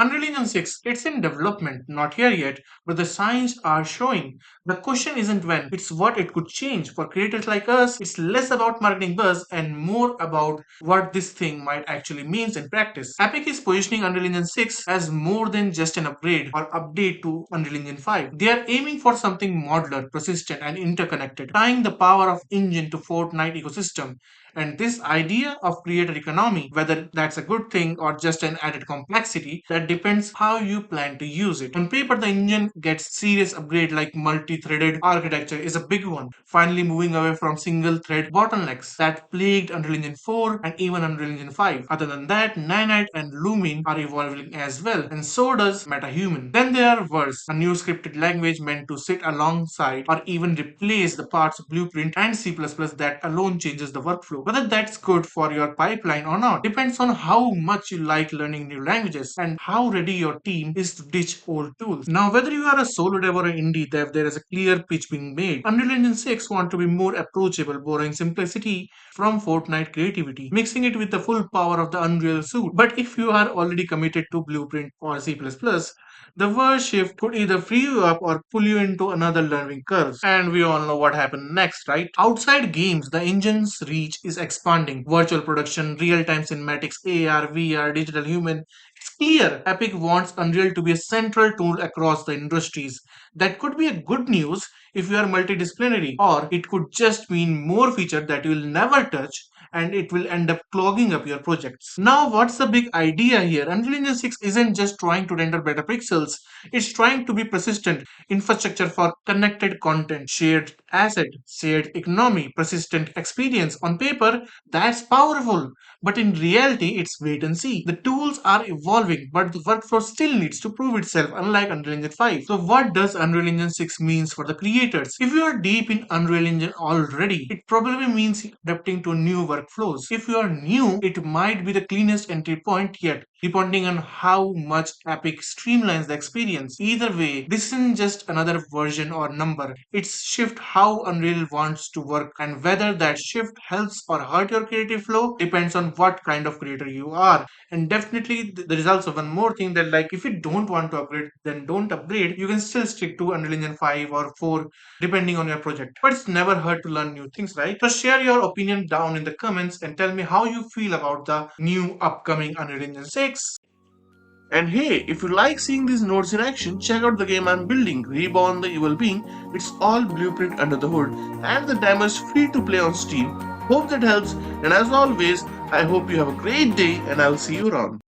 Unreal Engine 6, it's in development, not here yet, but the signs are showing. The question isn't when, it's what it could change. For creators like us, it's less about marketing buzz and more about what this thing might actually means in practice. Epic is positioning Unreal Engine 6 as more than just an upgrade or update to Unreal Engine 5. They are aiming for something modular, persistent, and interconnected, tying the power of engine to Fortnite ecosystem. And this idea of creator economy, whether that's a good thing or just an added complexity, that depends how you plan to use it. On paper, the engine gets serious upgrade like multi-threaded architecture is a big one, finally moving away from single-thread bottlenecks that plagued Unreal Engine 4 and even Unreal Engine 5. Other than that, Nanite and Lumin are evolving as well, and so does MetaHuman. Then there are Verse, a new scripted language meant to sit alongside or even replace the parts of Blueprint and C++ that alone changes the workflow. Whether that's good for your pipeline or not depends on how much you like learning new languages and how ready your team is to ditch old tools. Now, whether you are a solo dev or an indie dev, there is a clear pitch being made. Unreal Engine 6 want to be more approachable, borrowing simplicity from Fortnite creativity, mixing it with the full power of the Unreal suite. But if you are already committed to Blueprint or C++, the word shift could either free you up or pull you into another learning curve. And we all know what happened next, right? Outside games, the engine's reach is expanding. Virtual production, real-time cinematics, AR, VR, digital human. It's clear Epic wants Unreal to be a central tool across the industries. That could be a good news if you are multidisciplinary, or it could just mean more features that you will never touch and it will end up clogging up your projects. Now, what's the big idea here? Unreal Engine 6 isn't just trying to render better pixels, it's trying to be persistent infrastructure for connected content, shared asset, shared economy, persistent experience. On paper, that's powerful, but in reality, it's wait and see. The tools are evolving, but the workflow still needs to prove itself, unlike Unreal Engine 5. So, what does Unreal Engine 6 means for the creators? If you are deep in Unreal Engine already, it probably means adapting to new workflows. If you are new, it might be the cleanest entry point yet, depending on how much Epic streamlines the experience. Either way, this isn't just another version or number. It's shift how Unreal wants to work, and whether that shift helps or hurt your creative flow depends on what kind of creator you are. And definitely the results of one more thing that, like, if you don't want to upgrade, then don't upgrade. You can still stick to Unreal Engine 5 or 4 depending on your project. But it's never hurt to learn new things, right? So share your opinion down in the comments and tell me how you feel about the new upcoming Unreal Engine 6. And hey, if you like seeing these nodes in action, check out the game I'm building, Reborn the Evil Being. It's all Blueprint under the hood, and the demo is free to play on Steam. Hope that helps, and as always, I hope you have a great day, and I'll see you around.